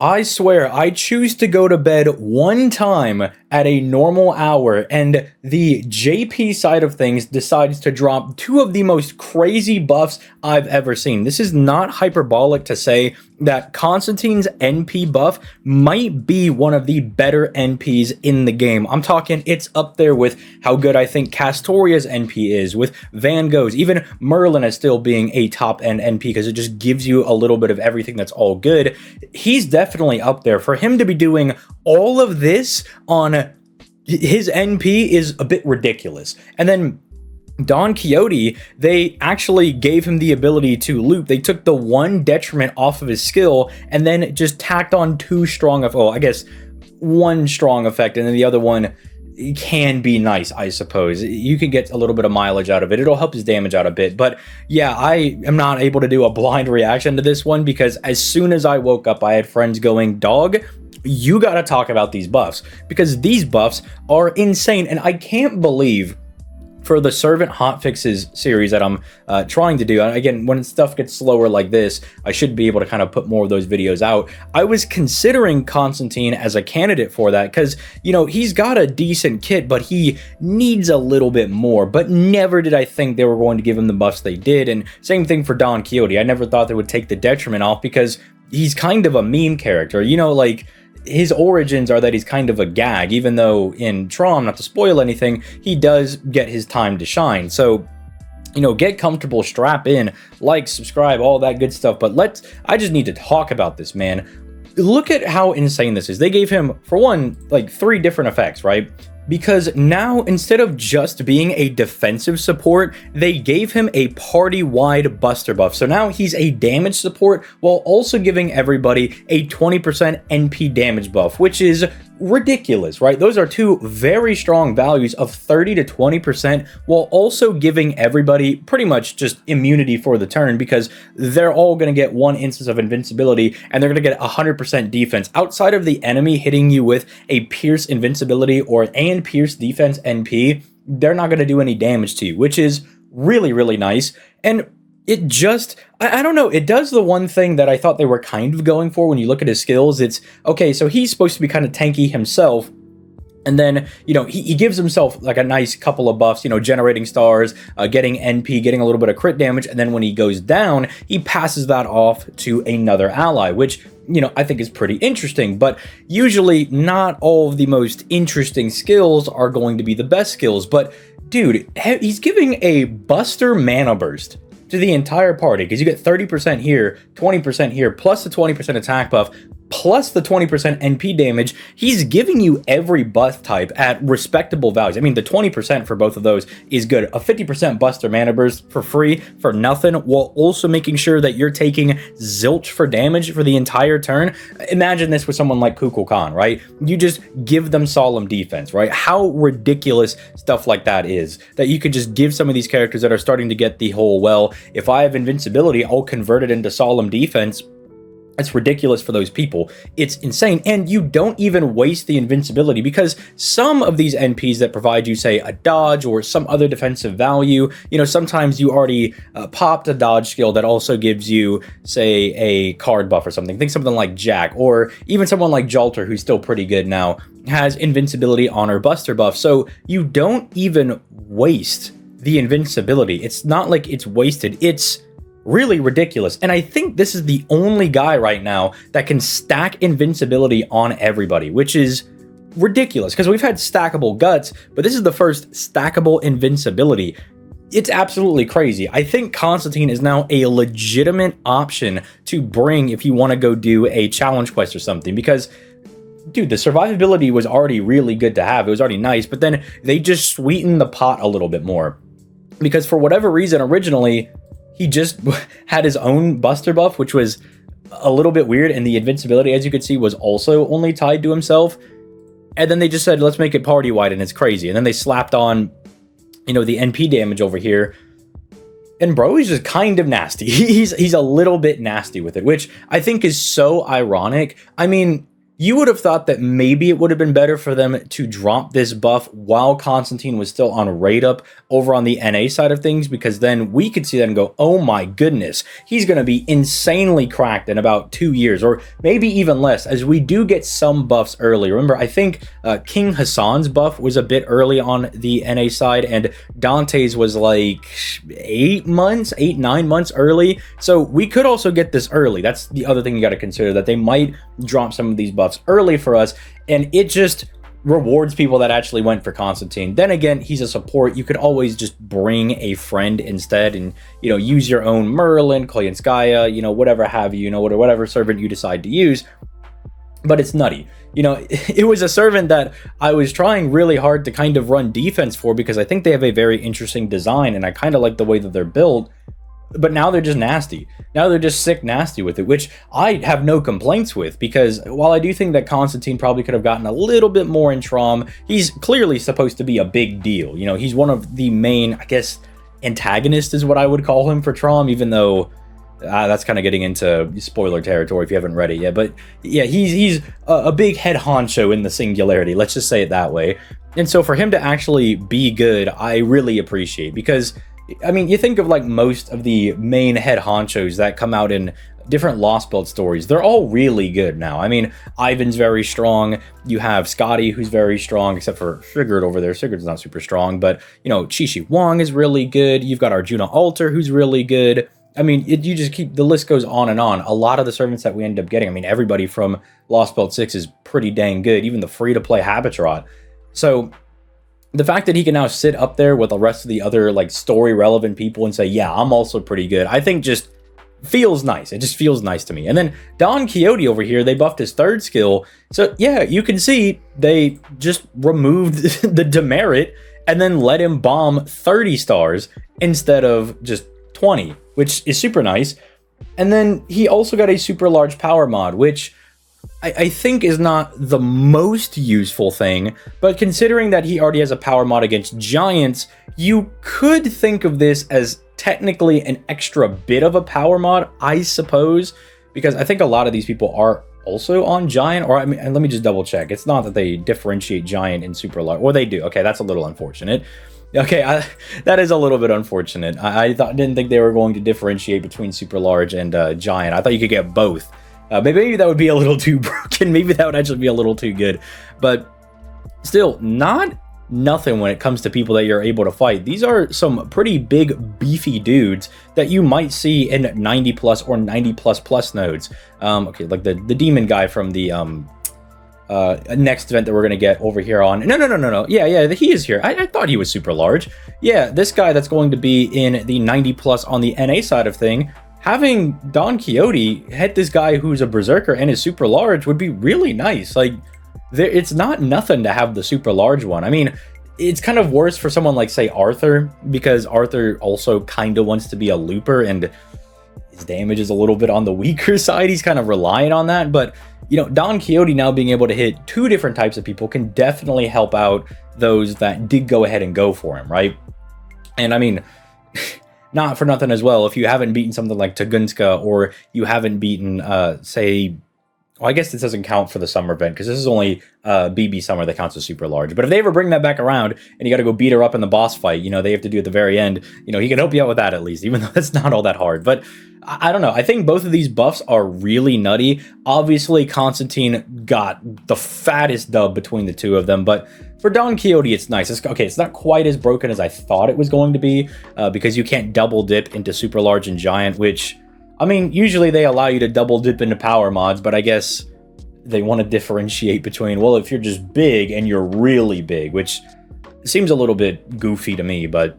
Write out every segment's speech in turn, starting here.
I swear, I choose to go to bed one time at a normal hour, and the JP side of things decides to drop two of the most crazy buffs I've ever seen. This is not hyperbolic to say that Constantine's NP buff might be one of the better NPs in the game. I'm talking it's up there with how good I think Castoria's NP is, with Van Gogh's, even Merlin as still being a top end NP because it just gives you a little bit of everything that's all good. He's definitely up there. For him to be doing all of this on his NP is a bit ridiculous. And then Don Quixote, they actually gave him the ability to loop. They took the one detriment off of his skill and then just tacked on two strong of, well, I guess one strong effect, and then the other one can be nice, I suppose. You can get a little bit of mileage out of it. It'll help his damage out a bit. But yeah, I am not able to do a blind reaction to this one because as soon as I woke up, I had friends going, dog, you gotta talk about these buffs because these buffs are insane. And I can't believe for the Servant Hotfixes series that I'm trying to do, again, when stuff gets slower like this, I should be able to kind of put more of those videos out. I was considering Constantine as a candidate for that because, you know, he's got a decent kit, but he needs a little bit more. But never did I think they were going to give him the buffs they did. And same thing for Don Quixote. I never thought they would take the detriment off because he's kind of a meme character. You know, like, his origins are that he's kind of a gag, even though in Tron, not to spoil anything, he does get his time to shine. So, you know, get comfortable, strap in, like, subscribe, all that good stuff. But I just need to talk about this, man. Look at how insane this is. They gave him, for one, like 3 different effects, right? Because now, instead of just being a defensive support, they gave him a party-wide buster buff. So now he's a damage support while also giving everybody a 20% NP damage buff, which is ridiculous, right? Those are two very strong values of 30 to 20% while also giving everybody pretty much just immunity for the turn because they're all going to get one instance of invincibility and they're going to get 100% defense. Outside of the enemy hitting you with a Pierce invincibility or and Pierce defense NP, they're not going to do any damage to you, which is really, really nice. And it just, I don't know, it does the one thing that I thought they were kind of going for when you look at his skills. It's, okay, so he's supposed to be kind of tanky himself, and then, you know, he gives himself like a nice couple of buffs, you know, generating stars, getting NP, getting a little bit of crit damage, and then when he goes down, he passes that off to another ally, which, you know, I think is pretty interesting. But usually not all of the most interesting skills are going to be the best skills. But dude, he's giving a Buster Mana Burst to the entire party because you get 30% here, 20% here, plus the 20% attack buff, plus the 20% NP damage. He's giving you every buff type at respectable values. I mean, the 20% for both of those is good. A 50% Buster Mana Burst for free, for nothing, while also making sure that you're taking zilch for damage for the entire turn. Imagine this with someone like Kukulkan, right? You just give them solemn defense, right? How ridiculous stuff like that is, that you could just give some of these characters that are starting to get the whole, well, if I have invincibility, I'll convert it into solemn defense. It's ridiculous for those people. It's insane. And you don't even waste the invincibility because some of these NPs that provide you, say, a dodge or some other defensive value, you know, sometimes you already popped a dodge skill that also gives you, say, a card buff or something. Think something like Jack, or even someone like Jalter, who's still pretty good now, has invincibility on her buster buff. So you don't even waste the invincibility. It's not like it's wasted. It's really ridiculous. And I think this is the only guy right now that can stack invincibility on everybody, which is ridiculous because we've had stackable guts, but this is the first stackable invincibility. It's absolutely crazy. I think Constantine is now a legitimate option to bring if you want to go do a challenge quest or something because, dude, the survivability was already really good to have. It was already nice, but then they just sweetened the pot a little bit more because for whatever reason, originally, he just had his own buster buff, which was a little bit weird, and the invincibility, as you could see, was also only tied to himself. And then they just said, let's make it party-wide, and it's crazy. And then they slapped on, you know, the NP damage over here. And bro, he's just kind of nasty. He's a little bit nasty with it, which I think is so ironic. I mean, you would have thought that maybe it would have been better for them to drop this buff while Constantine was still on rate up over on the NA side of things, because then we could see that and go, oh my goodness, he's going to be insanely cracked in about 2 years, or maybe even less, as we do get some buffs early. Remember, I think King Hassan's buff was a bit early on the NA side, and Dante's was like 9 months early. So we could also get this early. That's the other thing you got to consider, that they might drop some of these buffs early for us, and it just rewards people that actually went for Constantine. Then again, he's a support. You could always just bring a friend instead, and use your own Merlin, Koyanskaya, whatever have you, whatever servant you decide to use. But it's nutty. It was a servant that I was trying really hard to kind of run defense for, because I think they have a very interesting design, and I kind of like the way that they're built. But now they're just nasty. Now they're just sick nasty with it, which I have no complaints with, because while I do think that Constantine probably could have gotten a little bit more in Trom, he's clearly supposed to be a big deal. He's one of the main, I guess, antagonists is what I would call him for Trom, even though that's kind of getting into spoiler territory if you haven't read it yet. But yeah, he's a big head honcho in the Singularity, let's just say it that way. And so for him to actually be good, I really appreciate, because I mean, you think of like most of the main head honchos that come out in different Lost Belt stories, they're all really good now. I mean, Ivan's very strong. You have Scotty, who's very strong, except for Sigurd over there. Sigurd's not super strong, but Chi Wong is really good. You've got Arjuna Alter, who's really good. I mean, you just keep, the list goes on and on. A lot of the servants that we end up getting, I mean, everybody from Lost Belt 6 is pretty dang good, even the free-to-play Habitrot. So the fact that he can now sit up there with the rest of the other like story relevant people and say, yeah, I'm also pretty good, I think just feels nice. It just feels nice to me. And then Don Quixote over here, they buffed his third skill. So yeah, you can see they just removed the demerit and then let him bomb 30 stars instead of just 20, which is super nice. And then he also got a super large power mod, which I think is not the most useful thing, but considering that he already has a power mod against giants, you could think of this as technically an extra bit of a power mod, I suppose, because I think a lot of these people are also on giant, or I mean, and let me just double check. It's not that they differentiate giant and super large, or they do. Okay, that's a little unfortunate. Okay, that is a little bit unfortunate. I didn't think they were going to differentiate between super large and giant. I thought you could get both. Maybe that would be a little too broken. Maybe that would actually be a little too good. But still, not nothing when it comes to people that you're able to fight. These are some pretty big, beefy dudes that you might see in 90 plus or 90 plus nodes. Okay, like the demon guy from the next event that we're going to get over here on. No. Yeah, he is here. I thought he was super large. Yeah, this guy that's going to be in the 90 plus on the NA side of thing. Having Don Quixote hit this guy who's a berserker and is super large would be really nice. Like, it's not nothing to have the super large one. I mean, it's kind of worse for someone like, say, Arthur, because Arthur also kind of wants to be a looper, and his damage is a little bit on the weaker side. He's kind of reliant on that. But, Don Quixote now being able to hit 2 different types of people can definitely help out those that did go ahead and go for him, right? And I mean, not for nothing as well, if you haven't beaten something like Tugunska, or you haven't beaten, say, well, I guess this doesn't count for the summer event, because this is only BB Summer that counts as super large. But if they ever bring that back around, and you got to go beat her up in the boss fight, they have to do at the very end, he can help you out with that at least, even though that's not all that hard. But I don't know. I think both of these buffs are really nutty. Obviously, Constantine got the fattest dub between the two of them, but for Don Quixote, it's nice. It's not quite as broken as I thought it was going to be, because you can't double dip into super large and giant, which, I mean, usually they allow you to double dip into power mods, but I guess they want to differentiate between, well, if you're just big and you're really big, which seems a little bit goofy to me, but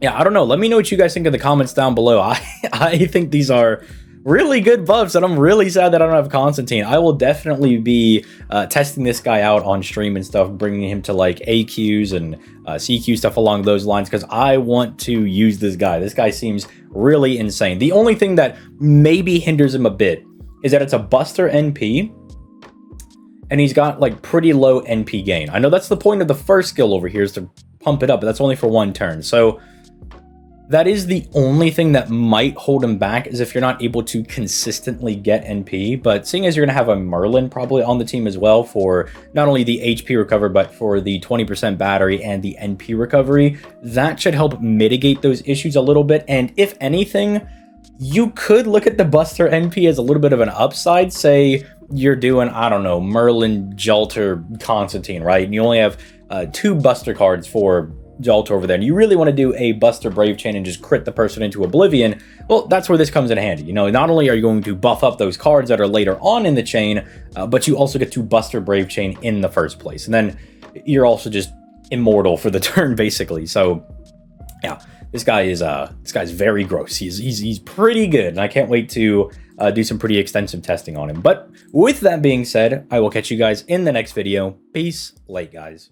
yeah, I don't know. Let me know what you guys think in the comments down below. I think these are really good buffs, and I'm really sad that I don't have Constantine. I will definitely be testing this guy out on stream and stuff, bringing him to like AQs and CQ stuff along those lines, because I want to use this guy. This guy seems really insane. The only thing that maybe hinders him a bit is that it's a Buster NP, and he's got like pretty low NP gain. I know that's the point of the first skill over here, is to pump it up, but that's only for 1 turn. So That is the only thing that might hold him back, is if you're not able to consistently get NP. But seeing as you're going to have a Merlin probably on the team as well for not only the HP recover, but for the 20% battery and the NP recovery, that should help mitigate those issues a little bit. And if anything, you could look at the Buster NP as a little bit of an upside. Say you're doing, I don't know, Merlin, Jalter, Constantine, right? And you only have 2 Buster cards for Jalter over there, and you really want to do a Buster Brave Chain and just crit the person into oblivion. Well, that's where this comes in handy. You know, not only are you going to buff up those cards that are later on in the chain, but you also get to Buster Brave Chain in the first place. And then you're also just immortal for the turn, basically. So yeah, this guy's very gross. He's pretty good, and I can't wait to do some pretty extensive testing on him. But with that being said, I will catch you guys in the next video. Peace, late guys.